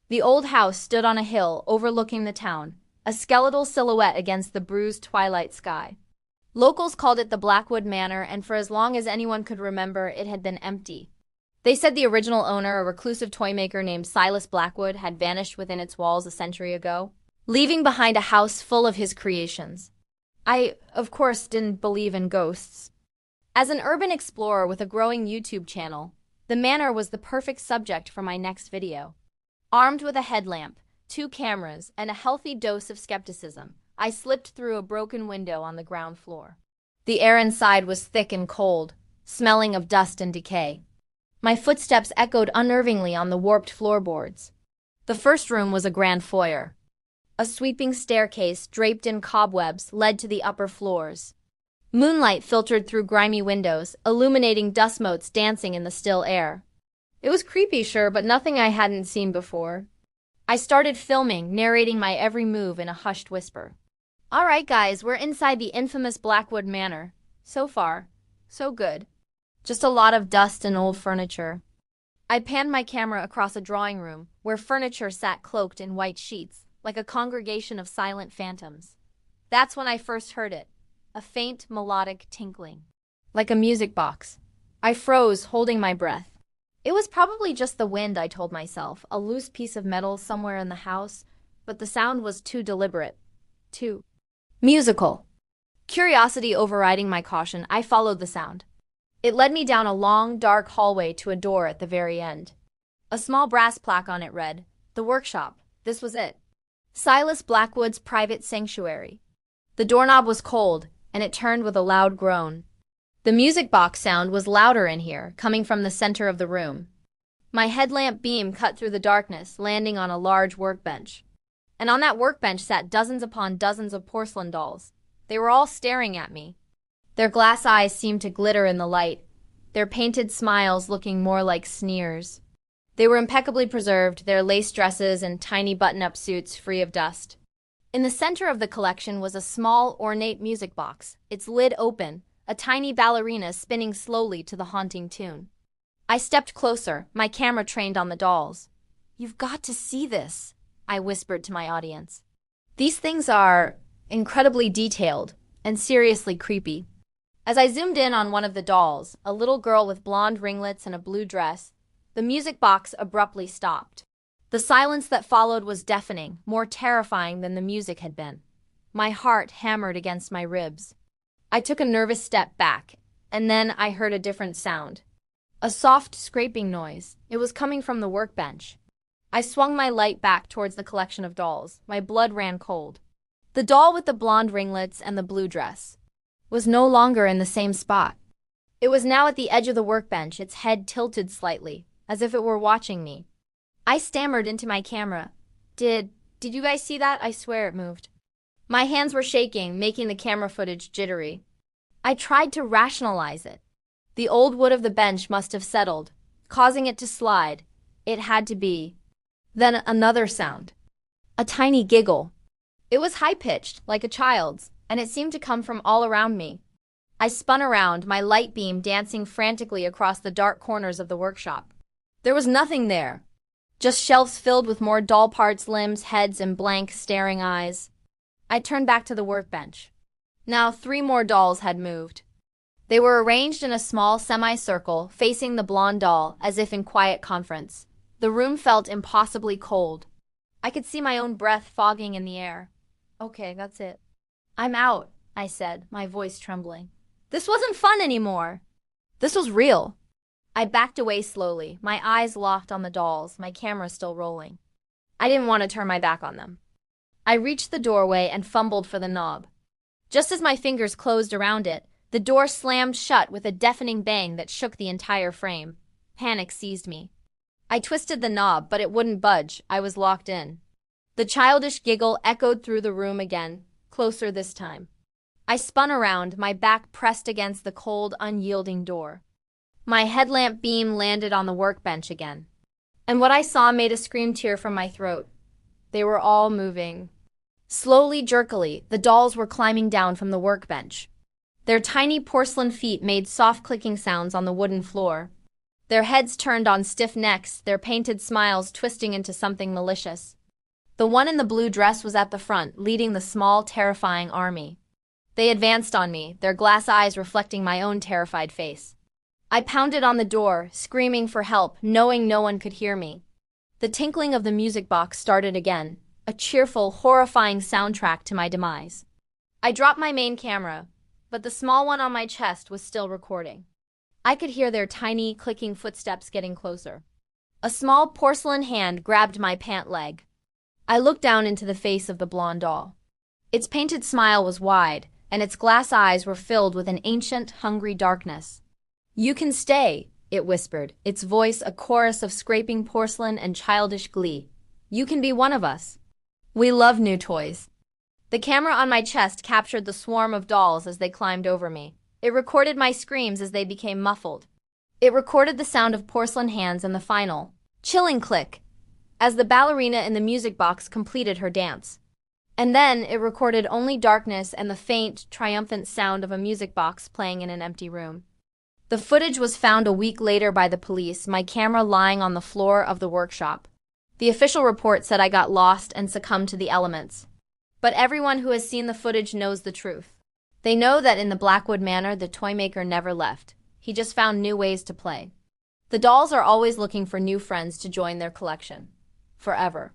The old house stood on a hill overlooking the town, a skeletal silhouette against the bruised twilight sky. Locals called it the Blackwood Manor, and for as long as anyone could remember, it had been empty. They said the original owner, a reclusive toymaker named Silas Blackwood, had vanished within its walls a century ago, leaving behind a house full of his creations. I, of course, didn't believe in ghosts. As an urban explorer with a growing YouTube channel, the manor was the perfect subject for my next video. Armed with a headlamp, 2 cameras, and a healthy dose of skepticism, I slipped through a broken window on the ground floor. The air inside was thick and cold, smelling of dust and decay. My footsteps echoed unnervingly on the warped floorboards. The first room was a grand foyer. A sweeping staircase draped in cobwebs led to the upper floors. Moonlight filtered through grimy windows, illuminating dust motes dancing in the still air. It was creepy, sure, but nothing I hadn't seen before. I started filming, narrating my every move in a hushed whisper. All right, guys, we're inside the infamous Blackwood Manor. So far, so good. Just a lot of dust and old furniture. I panned my camera across a drawing room, where furniture sat cloaked in white sheets, like a congregation of silent phantoms. That's when I first heard it, a faint melodic tinkling, like a music box. I froze, holding my breath. It was probably just the wind, I told myself, a loose piece of metal somewhere in the house, but the sound was too deliberate, too musical. Curiosity overriding my caution, I followed the sound. It led me down a long, dark hallway to a door at the very end. A small brass plaque on it read, "The Workshop." This was it. Silas Blackwood's private sanctuary. The doorknob was cold, and it turned with a loud groan. The music box sound was louder in here, coming from the center of the room. My headlamp beam cut through the darkness, landing on a large workbench. And on that workbench sat dozens upon dozens of porcelain dolls. They were all staring at me. Their glass eyes seemed to glitter in the light, their painted smiles looking more like sneers. They were impeccably preserved, their lace dresses and tiny button-up suits free of dust. In the center of the collection was a small, ornate music box, its lid open, a tiny ballerina spinning slowly to the haunting tune. I stepped closer, my camera trained on the dolls. "You've got to see this," I whispered to my audience. "These things are incredibly detailed and seriously creepy." As I zoomed in on one of the dolls, a little girl with blonde ringlets and a blue dress, the music box abruptly stopped. The silence that followed was deafening, more terrifying than the music had been. My heart hammered against my ribs. I took a nervous step back, and then I heard a different sound. A soft scraping noise. It was coming from the workbench. I swung my light back towards the collection of dolls. My blood ran cold. The doll with the blonde ringlets and the blue dress was no longer in the same spot. It was now at the edge of the workbench, its head tilted slightly, as if it were watching me. I stammered into my camera. Did you guys see that? I swear it moved." My hands were shaking, making the camera footage jittery. I tried to rationalize it. The old wood of the bench must have settled, causing it to slide. It had to be. Then another sound. A tiny giggle. It was high-pitched, like a child's, and it seemed to come from all around me. I spun around, my light beam dancing frantically across the dark corners of the workshop. There was nothing there. Just shelves filled with more doll parts, limbs, heads, and blank, staring eyes. I turned back to the workbench. Now 3 more dolls had moved. They were arranged in a small semicircle, facing the blonde doll, as if in quiet conference. The room felt impossibly cold. I could see my own breath fogging in the air. "Okay, that's it. I'm out," I said, my voice trembling. This wasn't fun anymore. This was real. I backed away slowly, my eyes locked on the dolls, my camera still rolling. I didn't want to turn my back on them. I reached the doorway and fumbled for the knob. Just as my fingers closed around it, the door slammed shut with a deafening bang that shook the entire frame. Panic seized me. I twisted the knob, but it wouldn't budge. I was locked in. The childish giggle echoed through the room again, closer this time. I spun around, my back pressed against the cold, unyielding door. My headlamp beam landed on the workbench again. And what I saw made a scream tear from my throat. They were all moving. Slowly, jerkily, the dolls were climbing down from the workbench. Their tiny porcelain feet made soft clicking sounds on the wooden floor. Their heads turned on stiff necks, their painted smiles twisting into something malicious. The one in the blue dress was at the front, leading the small, terrifying army. They advanced on me, their glass eyes reflecting my own terrified face. I pounded on the door, screaming for help, knowing no one could hear me. The tinkling of the music box started again, a cheerful, horrifying soundtrack to my demise. I dropped my main camera, but the small one on my chest was still recording. I could hear their tiny, clicking footsteps getting closer. A small porcelain hand grabbed my pant leg. I looked down into the face of the blonde doll. Its painted smile was wide, and its glass eyes were filled with an ancient, hungry darkness. "You can stay," it whispered, its voice a chorus of scraping porcelain and childish glee. "You can be one of us. We love new toys." The camera on my chest captured the swarm of dolls as they climbed over me. It recorded my screams as they became muffled. It recorded the sound of porcelain hands and the final, chilling click, as the ballerina in the music box completed her dance. And then it recorded only darkness and the faint, triumphant sound of a music box playing in an empty room. The footage was found a week later by the police, my camera lying on the floor of the workshop. The official report said I got lost and succumbed to the elements. But everyone who has seen the footage knows the truth. They know that in the Blackwood Manor, the toymaker never left. He just found new ways to play. The dolls are always looking for new friends to join their collection. Forever.